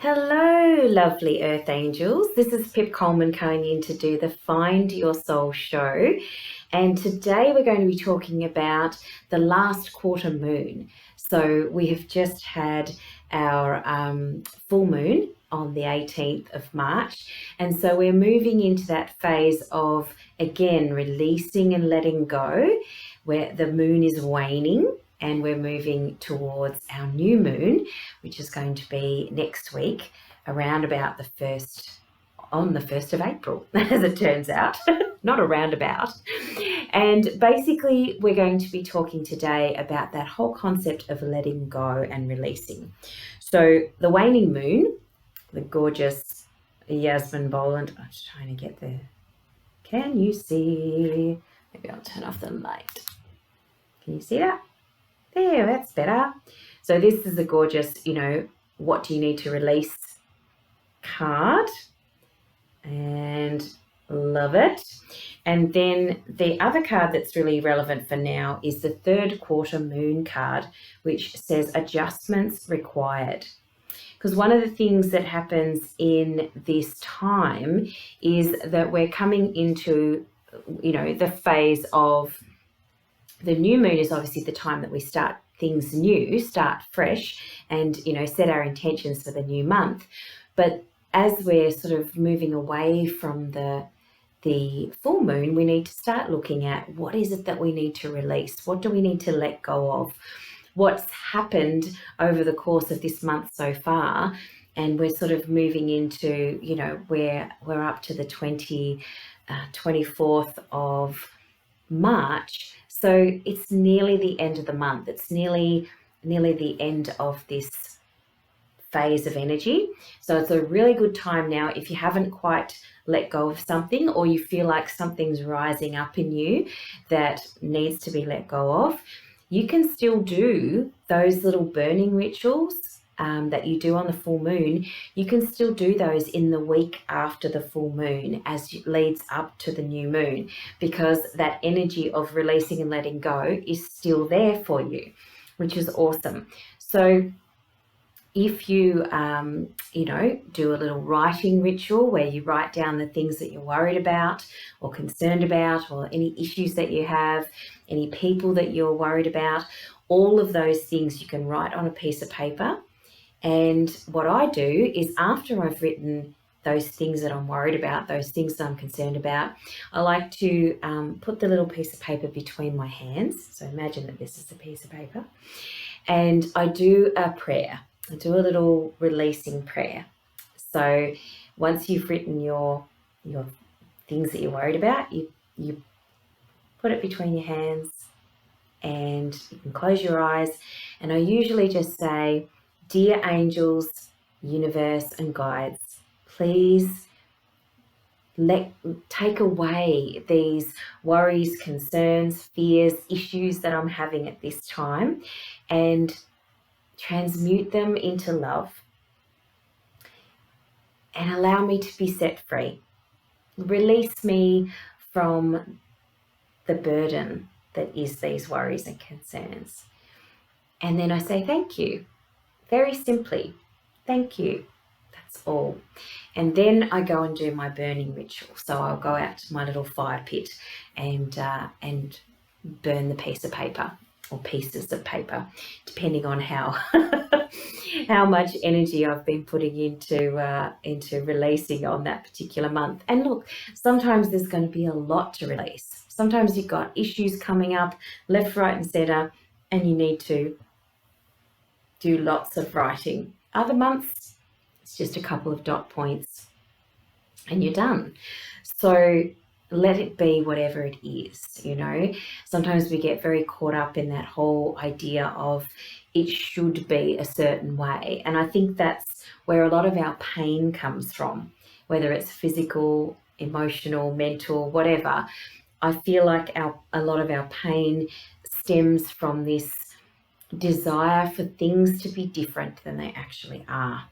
Hello, lovely Earth Angels. This is Pip Coleman coming in to do the Find Your Soul show. And today we're going to be talking about the last quarter moon. So we have just had our full moon on the 18th of March. And so we're moving into that phase of, again, releasing and letting go, where the moon is waning. And we're moving towards our new moon, which is going to be next week, around about on the 1st of April, as it turns out, not around about. And basically, we're going to be talking today about that whole concept of letting go and releasing. So the waning moon, the gorgeous Yasmin Boland, I'm just trying to get there. Can you see? Maybe I'll turn off the light. Can you see that? There, that's better. So this is a gorgeous, what do you need to release card, and love it. And then the other card that's really relevant for now is the third quarter moon card, which says adjustments required. Because one of the things that happens in this time is that we're coming into, the phase of the new moon is obviously the time that we start things new, start fresh, and, set our intentions for the new month. But as we're sort of moving away from the full moon, we need to start looking at what is it that we need to release? What do we need to let go of? What's happened over the course of this month so far? And we're sort of moving into, where we're up to the 24th of March. So it's nearly the end of the month. It's nearly the end of this phase of energy. So it's a really good time now if you haven't quite let go of something, or you feel like something's rising up in you that needs to be let go of. You can still do those little burning rituals that you do on the full moon. You can still do those in the week after the full moon as it leads up to the new moon, because that energy of releasing and letting go is still there for you, which is awesome. So if you, do a little writing ritual where you write down the things that you're worried about or concerned about, or any issues that you have, any people that you're worried about, all of those things you can write on a piece of paper. And what I do is, after I've written those things that I'm worried about, those things that I'm concerned about, I like to put the little piece of paper between my hands. So imagine that this is a piece of paper. And I do a prayer. I do a little releasing prayer. So once you've written your things that you're worried about, you put it between your hands, and you can close your eyes. And I usually just say, "Dear angels, universe, and guides, please take away these worries, concerns, fears, issues that I'm having at this time, and transmute them into love, and allow me to be set free. Release me from the burden that is these worries and concerns." And then I say, "Thank you." Very simply, thank you. That's all. And then I go and do my burning ritual. So I'll go out to my little fire pit and burn the piece of paper, or pieces of paper, depending on how how much energy I've been putting into releasing on that particular month. And look, sometimes there's going to be a lot to release. Sometimes you've got issues coming up left, right, and centre, and you need to do lots of writing. Other months, it's just a couple of dot points and you're done. So let it be whatever it is, Sometimes we get very caught up in that whole idea of it should be a certain way. And I think that's where a lot of our pain comes from, whether it's physical, emotional, mental, whatever. I feel like a lot of our pain stems from this desire for things to be different than they actually are.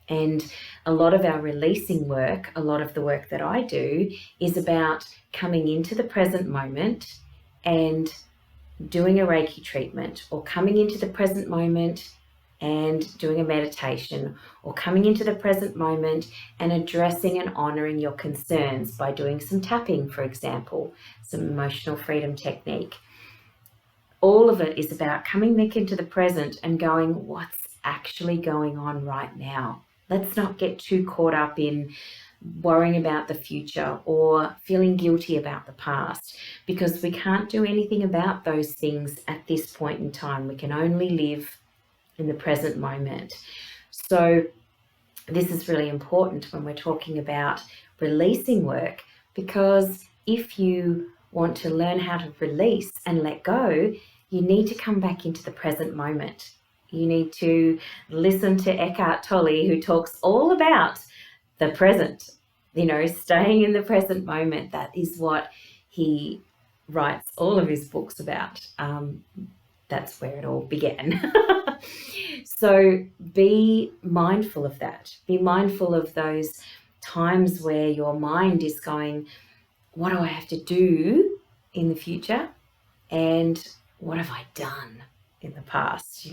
And a lot of our releasing work, a lot of the work that I do, is about coming into the present moment and doing a Reiki treatment, or coming into the present moment and doing a meditation, or coming into the present moment and addressing and honoring your concerns by doing some tapping, for example, some emotional freedom technique. All of it is about coming back into the present and going, what's actually going on right now? Let's not get too caught up in worrying about the future or feeling guilty about the past, because we can't do anything about those things at this point in time. We can only live in the present moment. So this is really important when we're talking about releasing work, because if you want to learn how to release and let go, you need to come back into the present moment. You need to listen to Eckhart Tolle, who talks all about the present, staying in the present moment. That is what he writes all of his books about. That's where it all began. So be mindful of that. Be mindful of those times where your mind is going, what do I have to do in the future? And what have I done in the past?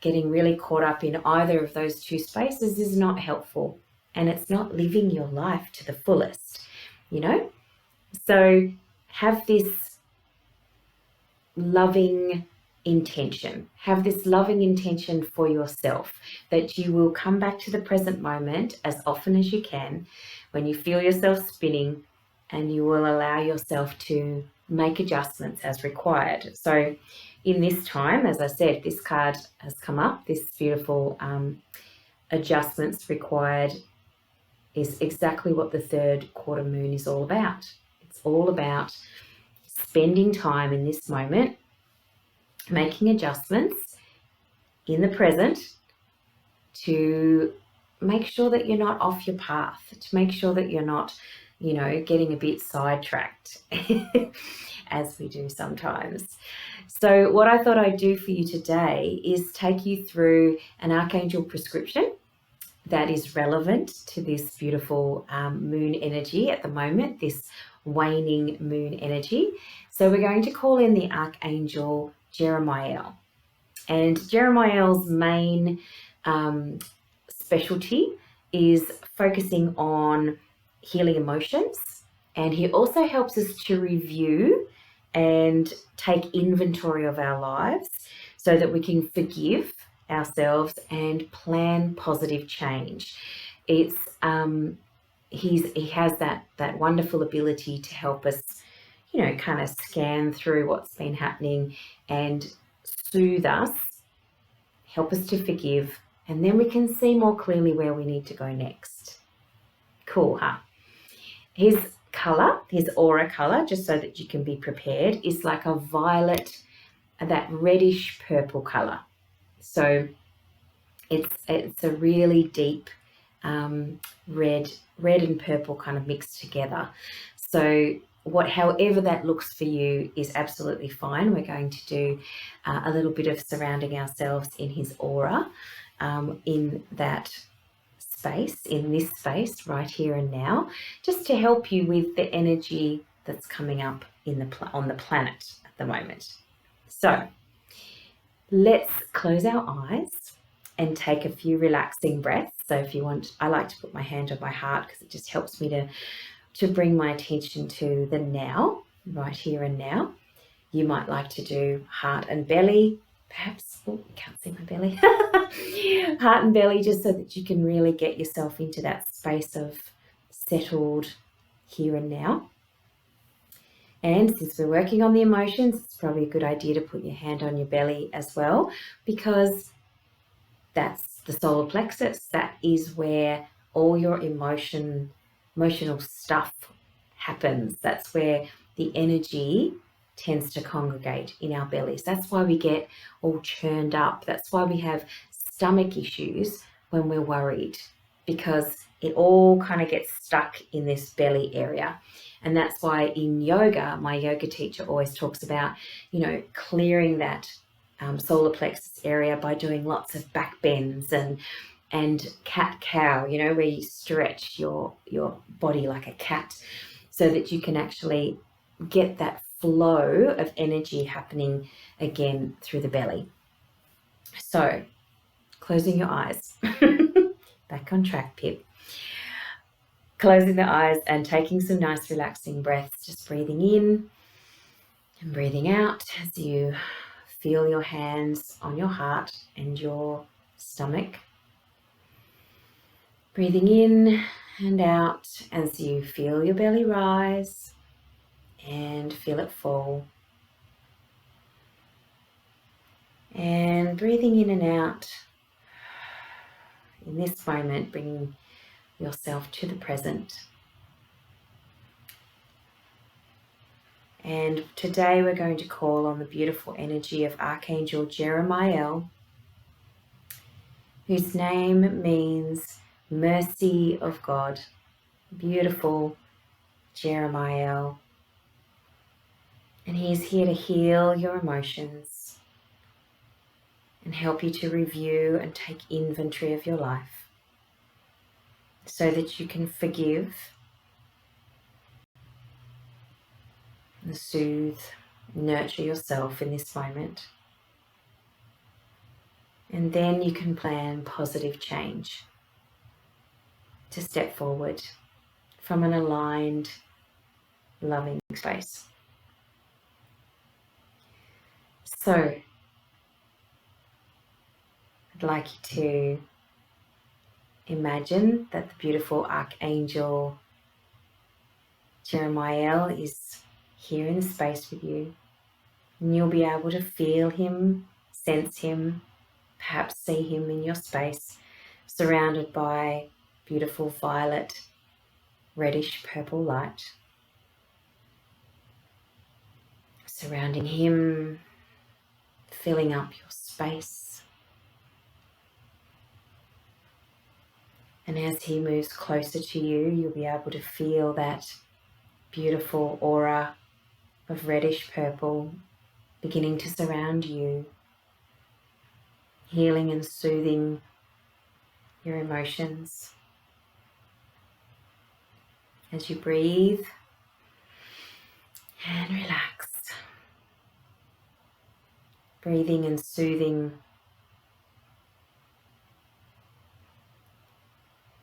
Getting really caught up in either of those two spaces is not helpful, and it's not living your life to the fullest, So have this loving intention. Have this loving intention for yourself, that you will come back to the present moment as often as you can when you feel yourself spinning, and you will allow yourself to make adjustments as required. So in this time, as I said, this card has come up, this beautiful adjustments required is exactly what the third quarter moon is all about. It's all about spending time in this moment, making adjustments in the present to make sure that you're not off your path, to make sure that you're not, getting a bit sidetracked as we do sometimes. So what I thought I'd do for you today is take you through an Archangel prescription that is relevant to this beautiful moon energy at the moment, this waning moon energy. So we're going to call in the Archangel Jeremiel. And Jeremiel's main specialty is focusing on healing emotions, and he also helps us to review and take inventory of our lives so that we can forgive ourselves and plan positive change. It's he has that wonderful ability to help us, kind of scan through what's been happening and soothe us, help us to forgive, and then we can see more clearly where we need to go next. Cool, huh? His color, his aura color, just so that you can be prepared, is like a violet, that reddish purple color. So it's a really deep red and purple kind of mixed together. So however that looks for you is absolutely fine. We're going to do a little bit of surrounding ourselves in his aura, in that space, in this space right here and now, just to help you with the energy that's coming up on the planet at the moment. So let's close our eyes and take a few relaxing breaths. So if you want, I like to put my hand on my heart because it just helps me to bring my attention to the now, right here and now. You might like to do heart and belly, perhaps. Oh, you can't see my belly. Heart and belly, just so that you can really get yourself into that space of settled here and now. And since we're working on the emotions, it's probably a good idea to put your hand on your belly as well, because that's the solar plexus. That is where all your emotional stuff happens. That's where the energy tends to congregate in our bellies. That's why we get all churned up. That's why we have stomach issues when we're worried, because it all kind of gets stuck in this belly area. And that's why in yoga, my yoga teacher always talks about, clearing that solar plexus area by doing lots of back bends and cat-cow, where you stretch your body like a cat so that you can actually get that flow of energy happening again through the belly. So closing your eyes. Back on track, Pip. Closing the eyes and taking some nice relaxing breaths, just breathing in and breathing out as you feel your hands on your heart and your stomach. Breathing in and out as you feel your belly rise and feel it fall. And breathing in and out. In this moment, bringing yourself to the present. And today we're going to call on the beautiful energy of Archangel Jeremiel, whose name means mercy of God. Beautiful Jeremiel. And he's here to heal your emotions and help you to review and take inventory of your life so that you can forgive and soothe, nurture yourself in this moment. And then you can plan positive change to step forward from an aligned, loving space. So, I'd like you to imagine that the beautiful Archangel Jeremiel is here in the space with you, and you'll be able to feel him, sense him, perhaps see him in your space, surrounded by beautiful violet, reddish purple light. Surrounding him, filling up your space. And as he moves closer to you, you'll be able to feel that beautiful aura of reddish purple beginning to surround you, healing and soothing your emotions. As you breathe and relax, breathing and soothing.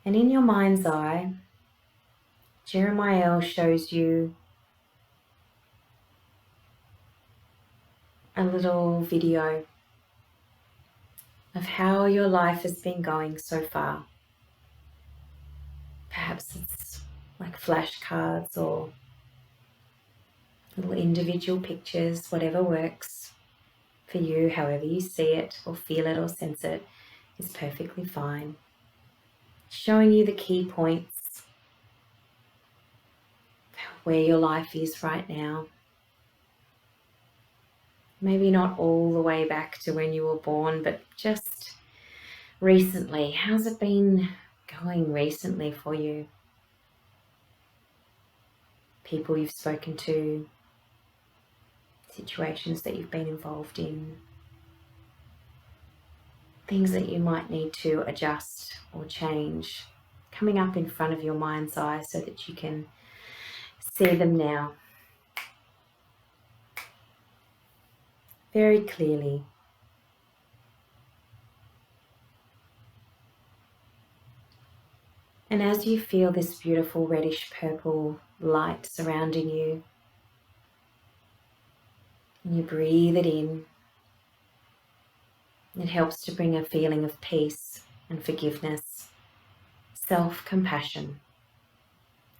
And in your mind's eye, Jeremiel shows you a little video of how your life has been going so far. Perhaps it's like flashcards or little individual pictures, whatever works for you, however you see it or feel it or sense it is perfectly fine. Showing you the key points, where your life is right now. Maybe not all the way back to when you were born, but just recently. How's it been going recently for you? People you've spoken to, situations that you've been involved in, things that you might need to adjust or change, coming up in front of your mind's eye so that you can see them now very clearly. And as you feel this beautiful reddish purple light surrounding you, and you breathe it in, it helps to bring a feeling of peace and forgiveness, self-compassion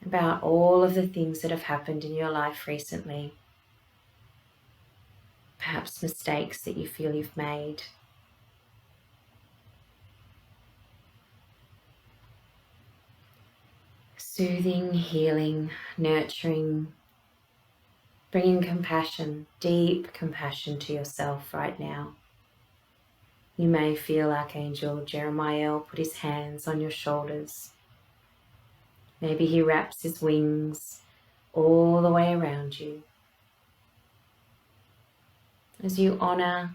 about all of the things that have happened in your life recently. Perhaps mistakes that you feel you've made. Soothing, healing, nurturing, bringing compassion, deep compassion to yourself right now. You may feel Archangel Jeremiel put his hands on your shoulders. Maybe he wraps his wings all the way around you. As you honor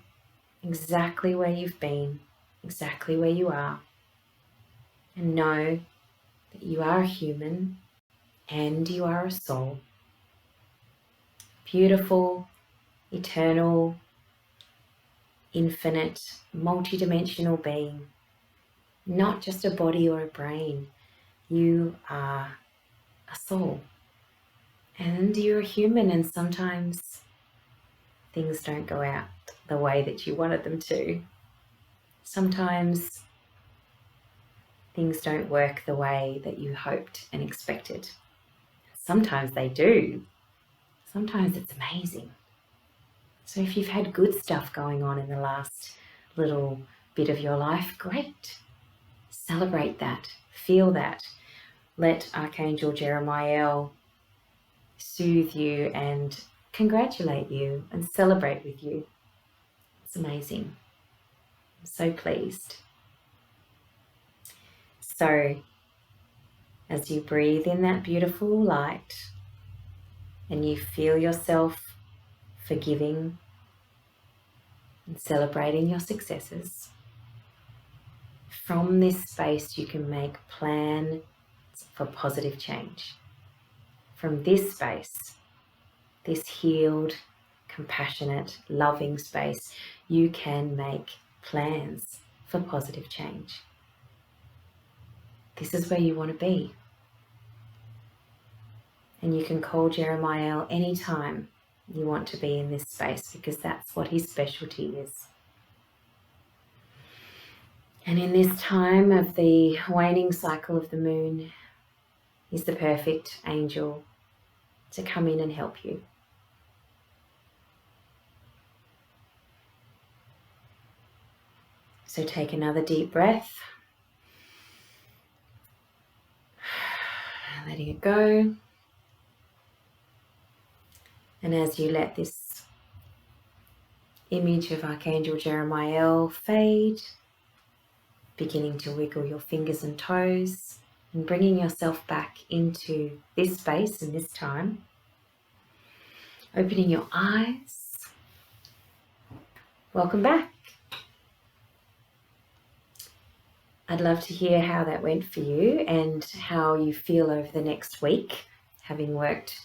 exactly where you've been, exactly where you are, and know that you are a human and you are a soul. Beautiful, eternal, infinite, multidimensional being not just a body or a brain. You are a soul. And you're a human, and sometimes things don't go out the way that you wanted them to. Sometimes things don't work the way that you hoped and expected. Sometimes they do. Sometimes it's amazing. So if you've had good stuff going on in the last little bit of your life, great. Celebrate that. Feel that. Let Archangel Jeremiel soothe you and congratulate you and celebrate with you. It's amazing. I'm so pleased. So, as you breathe in that beautiful light and you feel yourself forgiving and celebrating your successes, from this space you can make plans for positive change. From this space, this healed, compassionate, loving space, you can make plans for positive change. This is where you want to be. And you can call Jeremiel anytime you want to be in this space, because that's what his specialty is. And in this time of the waning cycle of the moon, he's the perfect angel to come in and help you. So take another deep breath, letting it go. And as you let this image of Archangel Jeremiel fade, beginning to wiggle your fingers and toes and bringing yourself back into this space and this time, opening your eyes. Welcome back. I'd love to hear how that went for you and how you feel over the next week, having worked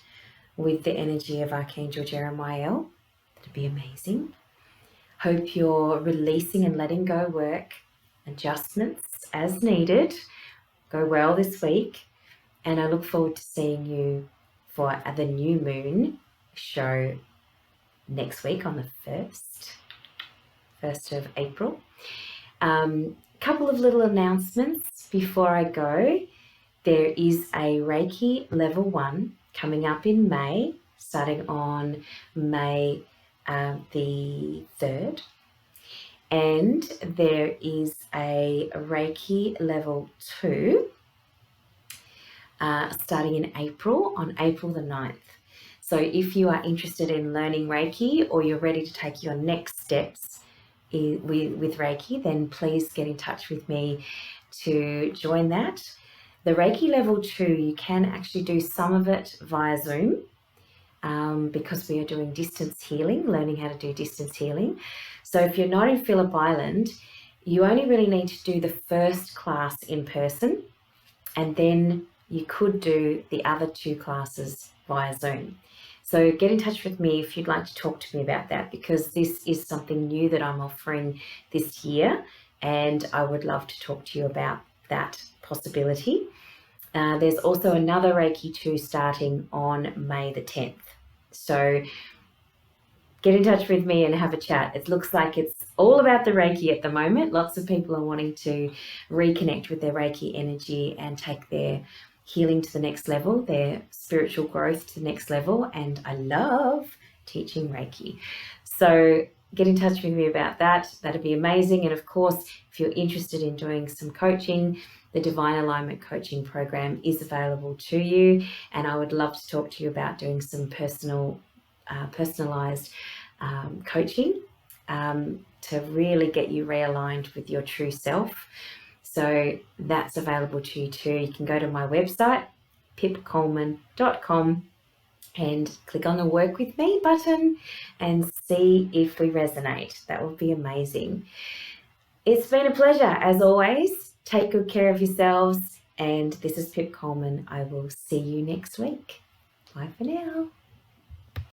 with the energy of Archangel Jeremiel. That'd be amazing. Hope you're releasing and letting go work, adjustments as needed. Go well this week. And I look forward to seeing you for the new moon show next week on the 1st of April. Couple of little announcements before I go. There is a Reiki level 1 coming up in May, starting on May the 3rd. And there is a Reiki level 2 starting in April, on April the 9th. So if you are interested in learning Reiki, or you're ready to take your next steps with Reiki, then please get in touch with me to join that. The Reiki level 2, you can actually do some of it via Zoom because we are doing distance healing, learning how to do distance healing. So if you're not in Phillip Island, you only really need to do the first class in person, and then you could do the other 2 classes via Zoom. So get in touch with me if you'd like to talk to me about that, because this is something new that I'm offering this year, and I would love to talk to you about that possibility. There's also another Reiki 2 starting on May the 10th. So get in touch with me and have a chat. It looks like it's all about the Reiki at the moment. Lots of people are wanting to reconnect with their Reiki energy and take their healing to the next level, their spiritual growth to the next level, and I love teaching Reiki. So get in touch with me about that. That'd be amazing. And of course, if you're interested in doing some coaching, the Divine Alignment Coaching Program is available to you, and I would love to talk to you about doing some personalized coaching to really get you realigned with your true self. So that's available to you too. You can go to my website, pipcoleman.com, and click on the Work With Me button and see if we resonate. That would be amazing. It's been a pleasure, as always. Take good care of yourselves. And this is Pip Coleman. I will see you next week. Bye for now.